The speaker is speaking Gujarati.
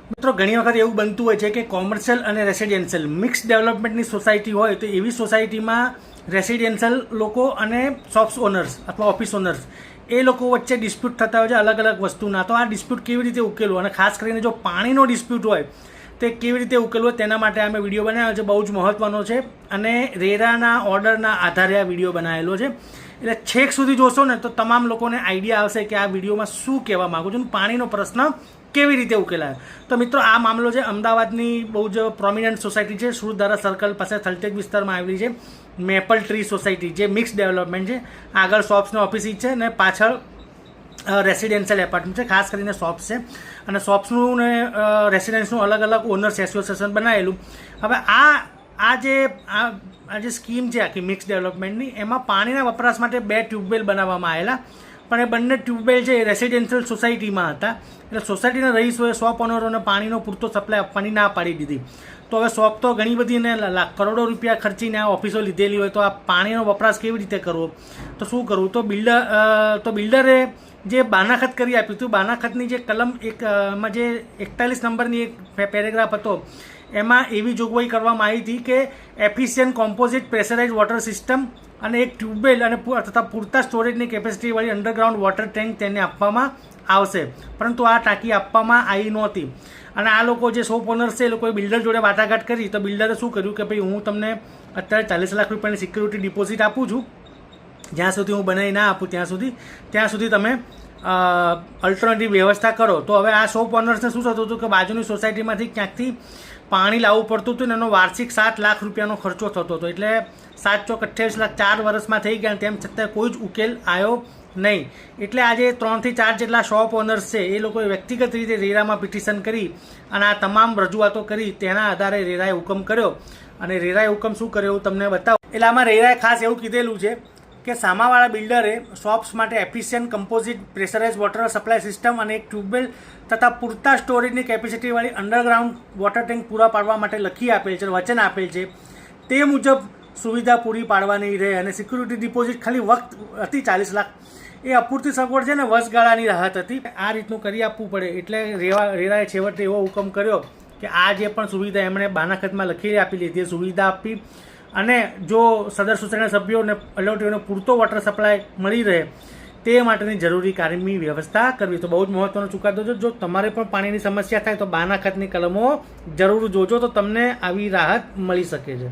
મિત્રો ઘણી વખત એવું બનતું હોય છે કે કોમર્શિયલ અને રેસિડેન્શિયલ મિક્સ ડેવલપમેન્ટની સોસાયટી હોય તો એવી સોસાયટીમાં રેસિડેન્શિયલ લોકો અને શોપ્સ ઓનર્સ અથવા ઓફિસ ઓનર્સ એ લોકો વચ્ચે ડિસ્પ્યુટ થતા હોય છે અલગ અલગ વસ્તુના. તો આ ડિસ્પ્યુટ કેવી રીતે ઉકેલવું અને ખાસ કરીને જો પાણીનો ડિસ્પ્યુટ હોય તે કેવી રીતે ઉકેલવો તેના માટે અમે વિડીયો બનાવ્યો છે. બહુ જ મહત્ત્વનો છે અને રેરાના ઓર્ડરના આધારે આ વિડીયો બનાવેલો છે. એટલે છેક સુધી જોશો ને તો તમામ લોકોને આઈડિયા આવશે કે આ વિડીયોમાં શું કહેવા માગું છું. પાણીનો પ્રશ્ન કેવી રીતે ઉકેલાય. તો મિત્રો આ મામલો છે અમદાવાદની બહુ જ પ્રોમિનન્ટ સોસાયટી છે, સુરધારા સર્કલ પાસે થલતેજ વિસ્તારમાં આવેલી છે મેપલ ટ્રી સોસાયટી, જે મિક્સ ડેવલપમેન્ટ છે. આગળ શોપ્સનો ઓફિસ છે અને પાછળ રેસિડેન્શિયલ એપાર્ટમેન્ટ છે. ખાસ કરીને શોપ્સ છે અને શોપ્સનું ને રેસિડેન્સનું અલગ અલગ ઓનર્સ એસોસિએશન બનાવેલું. હવે આ જે સ્કીમ છે આખી મિક્સ ડેવલપમેન્ટની, એમાં પાણીના વપરાશ માટે 2 ટ્યુબવેલ બનાવવામાં આવેલા, પણ એ બંને ટ્યુબવેલ છે એ રેસિડેન્શિયલ સોસાયટીમાં હતા. એટલે સોસાયટીના રહીશોએ શોપ ઓનરોને પાણીનો પૂરતો સપ્લાય આપવાની ના પાડી દીધી. તો હવે શોપ તો ઘણી બધી ને કરોડો રૂપિયા ખર્ચીને આ ઓફિસો લીધેલી હોય તો આ પાણીનો વપરાશ કેવી રીતે કરવો, તો શું કરવું. તો બિલ્ડરે જે બાનાખત કરી આપ્યું હતું, બાનાખતની જે કલમ માં જે 41 નંબરની એક પેરેગ્રાફ હતો, એમાં એવી જોગવાઈ કરવામાં આવી હતી કે efficient composite pressurise water system અને એક ટ્યુબવેલ અને તથા પૂરતા સ્ટોરેજની કેપેસિટીવાળી અંડરગ્રાઉન્ડ વોટર ટેન્ક તેને આપવામાં આવશે. પરંતુ આ ટાંકી આપવામાં આવી નહોતી અને આ લોકો જે શોપ ઓનર્સ છે એ લોકોએ બિલ્ડર જોડે વાટાઘાટ કરી. તો બિલ્ડરે શું કર્યું કે ભાઈ હું તમને અત્યારે 40 લાખ રૂપિયાની સિક્યુરિટી ડિપોઝિટ આપું છું, જ્યાં સુધી હું બનાવી ના આપું ત્યાં સુધી તમે અલ્ટરનેટિવ વ્યવસ્થા કરો. તો હવે આ શોપ ઓનર્સને શું થતું હતું કે બાજુની સોસાયટીમાંથી ક્યાંકથી પાણી લાવવું પડતું હતું ને એનો વાર્ષિક 7 લાખ રૂપિયાનો ખર્ચો થતો હતો. એટલે 7 ચોક 28 લાખ 4 વર્ષમાં થઈ ગયા, તેમ છતાં કોઈ જ ઉકેલ આવ્યો નહીં. એટલે આજે 3 થી 4 જેટલા શોપ ઓનર્સ છે એ લોકોએ વ્યક્તિગત રીતે રેરામાં પિટિશન કરી અને આ તમામ રજૂઆતો કરી. તેના આધારે રેરાએ હુકમ કર્યો અને રેરાએ હુકમ શું કર્યો હું તમને બતાવું. એટલે આમાં રેરાએ ખાસ એવું કીધેલું છે કે સામાવાળા બિલ્ડરે શોપ્સ માટે efficient composite pressurise water supply system અને એક ટ્યુબવેલ તથા પૂરતા સ્ટોરેજની કેપેસિટીવાળી અંડરગ્રાઉન્ડ વોટર ટેન્ક પૂરા પાડવા માટે લખી આપેલ છે, વચન આપેલ છે. તે મુજબ સુવિધા પૂરી પાડવાની રહે અને સિક્યુરિટી ડિપોઝિટ ખાલી વખત હતી 40 લાખ, એ અપૂરતી સગવડ છે ને વચગાળાની રાહત હતી. આ રીતનું કરી આપવું પડે. એટલે રેરાએ છેવટે એવો હુકમ કર્યો કે આ જે પણ સુવિધા એમણે બાનાખતમાં લખી આપેલી તે સુવિધા આપી અને જો સદર સોસાયટીના સભ્યોને અલોટીઓને પૂરતો વોટર સપ્લાય મળી રહે તે માટેની જરૂરી કાયમી વ્યવસ્થા કરવી. તો બહુ જ મહત્ત્વનો ચુકાદો છે. જો તમારે પણ પાણીની સમસ્યા થાય તો બાનાખતની કલમો જરૂર જોજો, તો તમને આવી રાહત મળી શકે છે.